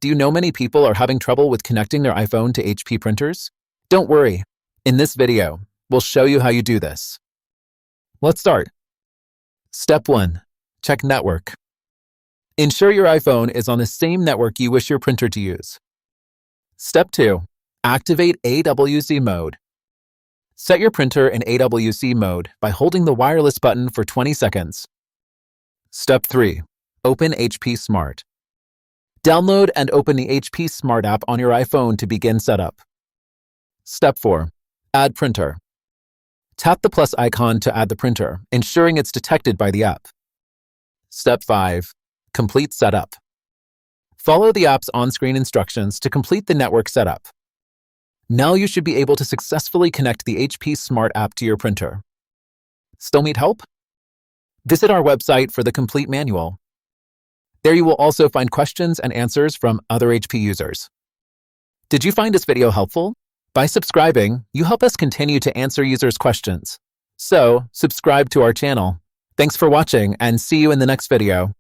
Do you know many people are having trouble with connecting their iPhone to HP printers? Don't worry. In this video, we'll show you how you do this. Let's start. Step 1. Check network. Ensure your iPhone is on the same network you wish your printer to use. Step 2. Activate AWC mode. Set your printer in AWC mode by holding the wireless button for 20 seconds. Step 3. Open HP Smart. Download and open the HP Smart app on your iPhone to begin setup. Step 4. Add printer. Tap the plus icon to add the printer, ensuring it's detected by the app. Step 5. Complete setup. Follow the app's on-screen instructions to complete the network setup. Now you should be able to successfully connect the HP Smart app to your printer. Still need help? Visit our website for the complete manual. There you will also find questions and answers from other HP users. Did you find this video helpful? By subscribing, you help us continue to answer users' questions. So, subscribe to our channel. Thanks for watching and see you in the next video.